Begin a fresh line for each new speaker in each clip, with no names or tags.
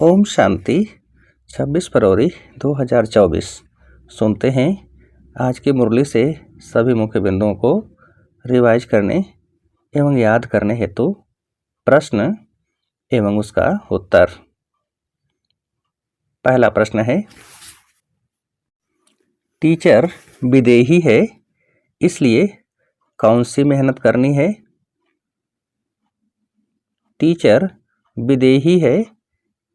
ओम शांति। 26 फरवरी 2024। सुनते हैं आज की मुरली से सभी मुख्य बिंदुओं को रिवाइज करने एवं याद करने हेतु प्रश्न एवं उसका उत्तर। पहला प्रश्न है, टीचर विदेही है इसलिए कौन सी मेहनत करनी है? टीचर विदेही है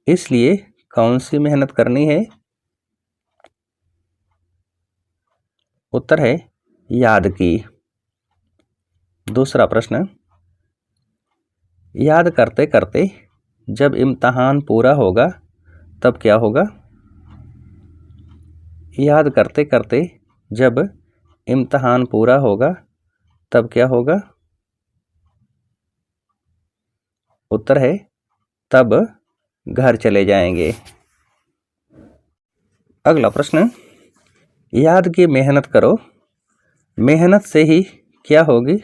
इसलिए कौन सी मेहनत करनी है? उत्तर है याद की। दूसरा प्रश्न, याद करते करते जब इम्तहान पूरा होगा तब क्या होगा? याद करते करते जब इम्तहान पूरा होगा तब क्या होगा? उत्तर है तब घर चले जाएंगे। अगला प्रश्न, याद की मेहनत करो, मेहनत से ही क्या होगी?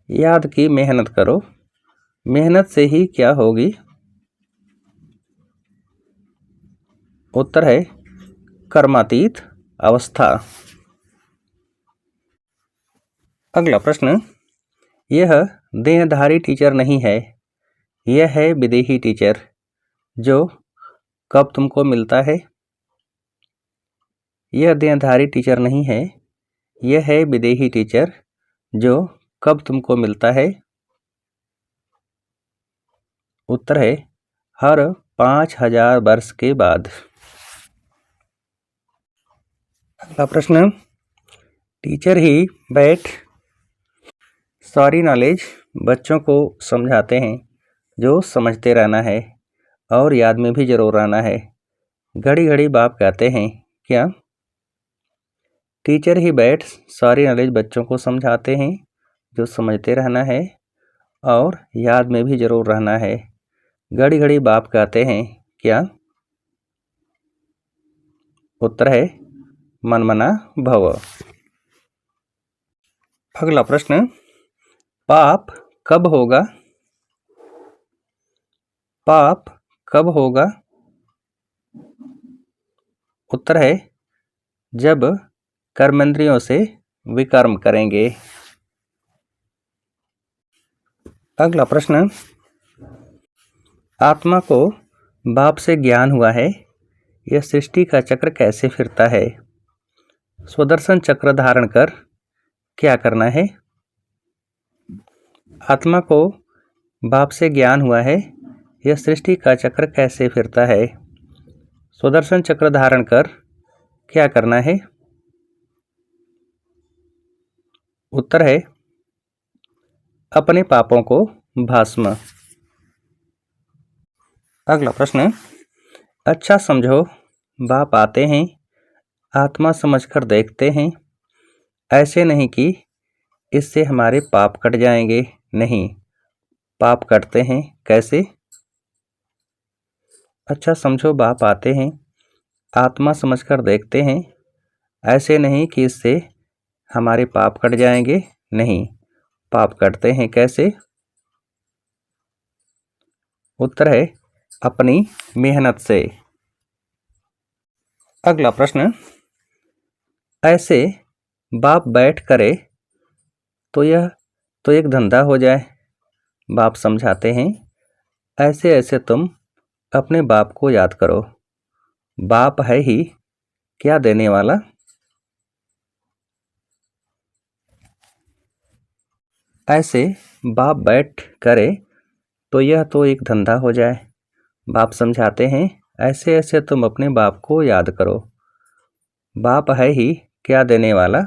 याद की मेहनत करो, मेहनत से ही क्या होगी? उत्तर है कर्मातीत अवस्था। अगला प्रश्न, यह देहधारी टीचर नहीं है, यह है विदेही टीचर जो कब तुमको मिलता है? यह देहधारी टीचर नहीं है, यह है विदेही टीचर जो कब तुमको मिलता है? उत्तर है हर 5000 वर्ष के बाद। अगला प्रश्न, टीचर ही बैठ सारी नॉलेज बच्चों को समझाते हैं जो समझते रहना है और याद में भी जरूर रहना है। घड़ी घड़ी बाप कहते हैं क्या? टीचर ही बैठ सारी नॉलेज बच्चों को समझाते हैं जो समझते रहना है और याद में भी जरूर रहना है। घड़ी घड़ी बाप कहते हैं क्या? उत्तर है मनमना भव। अगला प्रश्न, पाप कब होगा? पाप कब होगा? उत्तर है जब कर्मेंद्रियों से विकर्म करेंगे। अगला प्रश्न, आत्मा को बाप से ज्ञान हुआ है, यह सृष्टि का चक्र कैसे फिरता है? स्वदर्शन चक्र धारण कर क्या करना है? आत्मा को बाप से ज्ञान हुआ है, यह सृष्टि का चक्र कैसे फिरता है? स्वदर्शन चक्र धारण कर क्या करना है? उत्तर है अपने पापों को भस्म। अगला प्रश्न, अच्छा समझो बाप आते हैं, आत्मा समझकर देखते हैं, ऐसे नहीं कि इससे हमारे पाप कट जाएंगे। नहीं, पाप कटते हैं कैसे? अच्छा समझो बाप आते हैं, आत्मा समझकर देखते हैं, ऐसे नहीं कि इससे हमारे पाप कट जाएंगे। नहीं, पाप कटते हैं कैसे? उत्तर है अपनी मेहनत से। अगला प्रश्न, ऐसे बाप बैठ करे तो यह तो एक धंधा हो जाए। बाप समझाते हैं, ऐसे ऐसे तुम अपने बाप को याद करो, बाप है ही क्या देने वाला। ऐसे बाप बैठ करे तो यह तो एक धंधा हो जाए। बाप समझाते हैं, ऐसे ऐसे तुम अपने बाप को याद करो, बाप है ही क्या देने वाला।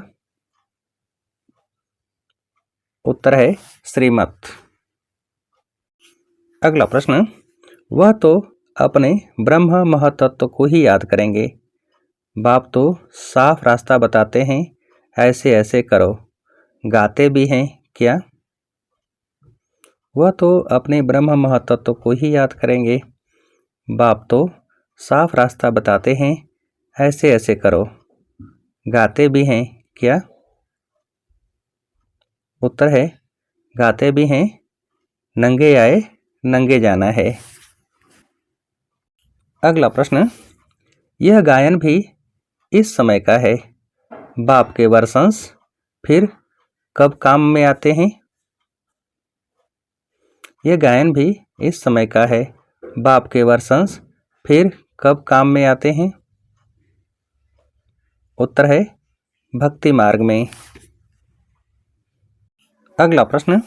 उत्तर है श्रीमत। अगला प्रश्न, वह तो अपने ब्रह्म महतत्व को ही याद करेंगे, बाप तो साफ रास्ता बताते हैं, ऐसे ऐसे करो, गाते भी हैं क्या? वह तो अपने ब्रह्म महतत्व को ही याद करेंगे, बाप तो साफ रास्ता बताते हैं, ऐसे ऐसे करो, गाते भी हैं क्या? उत्तर है गाते भी हैं, नंगे आए नंगे जाना है। अगला प्रश्न, यह गायन भी इस समय का है, बाप के वर्षंश फिर कब काम में आते हैं? यह गायन भी इस समय का है, बाप के वर्षंश फिर कब काम में आते हैं? उत्तर है भक्ति मार्ग में। अगला प्रश्न,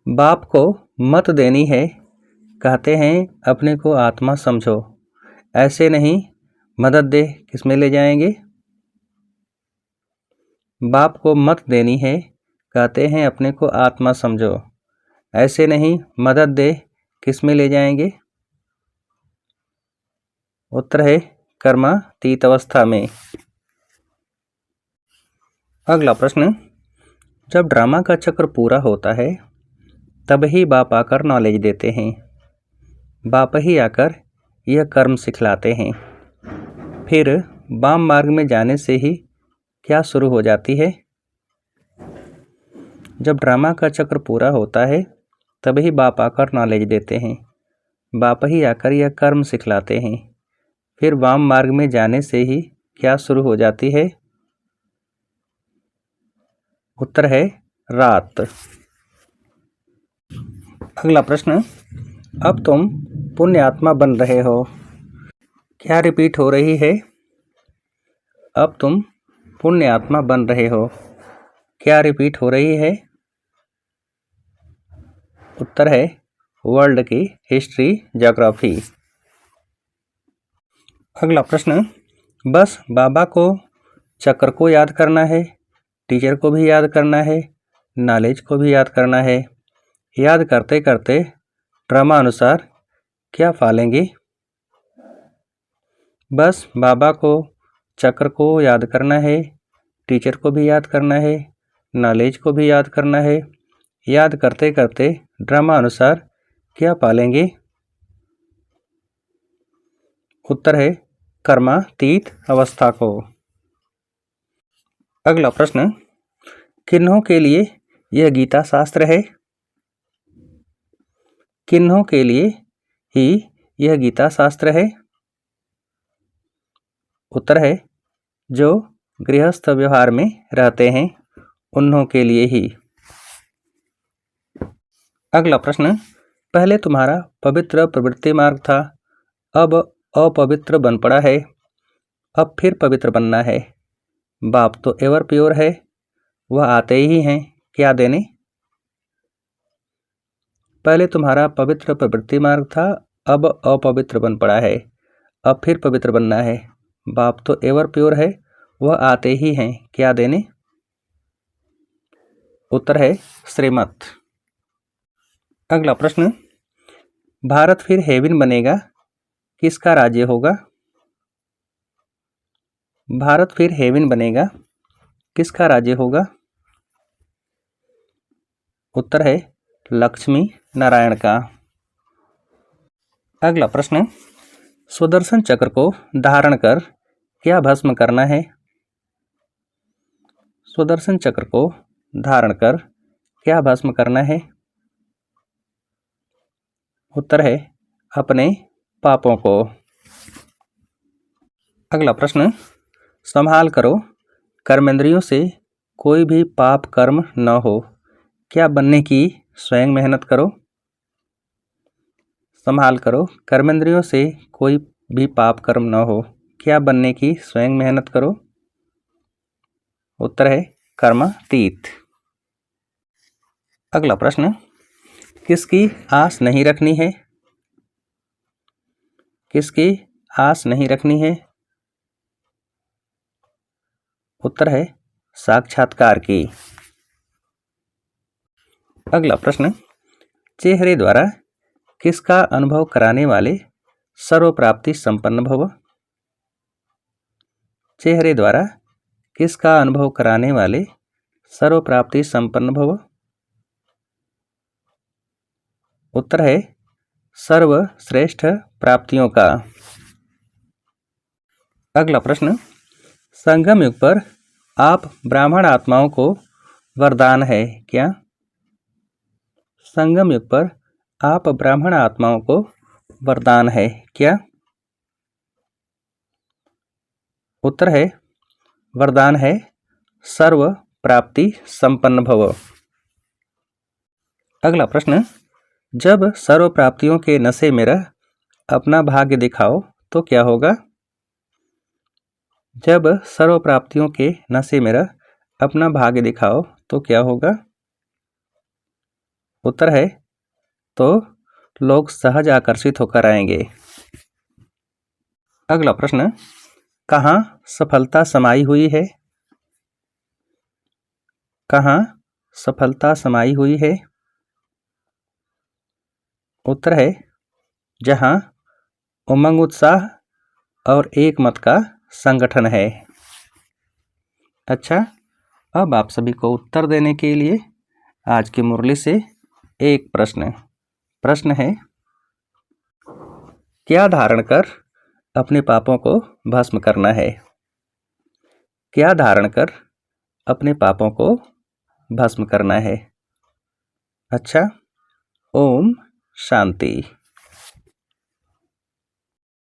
बाप को मत देनी है, कहते हैं अपने को आत्मा समझो, ऐसे नहीं, मदद दे किसमें ले जाएंगे? बाप को मत देनी है, कहते हैं अपने को आत्मा समझो, ऐसे नहीं, मदद दे किसमें ले जाएंगे? उत्तर है कर्मातीत अवस्था में। अगला प्रश्न, जब ड्रामा का चक्र पूरा होता है तब ही बाप आकर नॉलेज देते हैं, बाप ही आकर यह कर्म सिखलाते हैं, फिर वाम मार्ग में जाने से ही क्या शुरू हो जाती है? जब ड्रामा का चक्र पूरा होता है तब ही बाप आकर नॉलेज देते हैं, बाप ही आकर यह कर्म सिखलाते हैं, फिर वाम मार्ग में जाने से ही क्या शुरू हो जाती है? उत्तर है रात। अगला प्रश्न, अब तुम पुण्य आत्मा बन रहे हो, क्या रिपीट हो रही है? अब तुम पुण्य आत्मा बन रहे हो, क्या रिपीट हो रही है? उत्तर है वर्ल्ड की हिस्ट्री ज्योग्राफी। अगला प्रश्न, बस बाबा को चक्र को याद करना है, टीचर को भी याद करना है, नॉलेज को भी याद करना है, याद करते करते ड्रामा अनुसार क्या पालेंगे? बस बाबा को चक्र को याद करना है, टीचर को भी याद करना है, नॉलेज को भी याद करना है, याद करते करते ड्रामा अनुसार क्या पालेंगे? उत्तर है कर्मातीत अवस्था को। अगला प्रश्न, किन्हों के लिए यह गीता शास्त्र है? किन्हों के लिए ही यह गीता शास्त्र है? उत्तर है जो गृहस्थ व्यवहार में रहते हैं उन्हों के लिए ही। अगला प्रश्न, पहले तुम्हारा पवित्र प्रवृत्ति मार्ग था, अब अपवित्र बन पड़ा है, अब फिर पवित्र बनना है, बाप तो एवर प्योर है, वह आते ही हैं, क्या देने? पहले तुम्हारा पवित्र प्रवृत्ति मार्ग था, अब अपवित्र बन पड़ा है, अब फिर पवित्र बनना है, बाप तो एवर प्योर है, वह आते ही हैं, क्या देने? उत्तर है श्रीमत। अगला प्रश्न, भारत फिर हेवन बनेगा, किसका राज्य होगा? भारत फिर हेवन बनेगा, किसका राज्य होगा? उत्तर है लक्ष्मी नारायण का। अगला प्रश्न, सुदर्शन चक्र को धारण कर क्या भस्म करना है? सुदर्शन चक्र को धारण कर क्या भस्म करना है? उत्तर है अपने पापों को। अगला प्रश्न, संभाल करो कर्मेंद्रियों से कोई भी पाप कर्म न हो, क्या बनने की स्वयं मेहनत करो? संभाल करो कर्मेंद्रियों से कोई भी पाप कर्म न हो, क्या बनने की स्वयं मेहनत करो? उत्तर है कर्मातीत। अगला प्रश्न, किसकी आस नहीं रखनी है? किसकी आस नहीं रखनी है? उत्तर है साक्षात्कार की। अगला प्रश्न, चेहरे द्वारा किसका अनुभव कराने वाले सर्व प्राप्ति संपन्न भव? चेहरे द्वारा किसका अनुभव कराने वाले सर्व प्राप्ति संपन्न भव? उत्तर है सर्वश्रेष्ठ प्राप्तियों का। अगला प्रश्न, संगम युग पर आप ब्राह्मण आत्माओं को वरदान है क्या? संगम युग पर आप ब्राह्मण आत्माओं को वरदान है क्या? उत्तर है वरदान है सर्व प्राप्ति संपन्न भव। अगला प्रश्न, जब सर्व प्राप्तियों के नशे में रह अपना भाग्य दिखाओ तो क्या होगा? जब सर्व प्राप्तियों के नशे में रह अपना भाग्य दिखाओ तो क्या होगा? उत्तर है तो लोग सहज आकर्षित होकर आएंगे। अगला प्रश्न, कहाँ सफलता समाई हुई है? कहाँ सफलता समाई हुई है? उत्तर है जहाँ उमंग उत्साह और एक मत का संगठन है। अच्छा, अब आप सभी को उत्तर देने के लिए आज की मुरली से एक प्रश्न है, क्या धारण कर अपने पापों को भस्म करना है? क्या धारण कर अपने पापों को भस्म करना है? अच्छा, ओम शांति।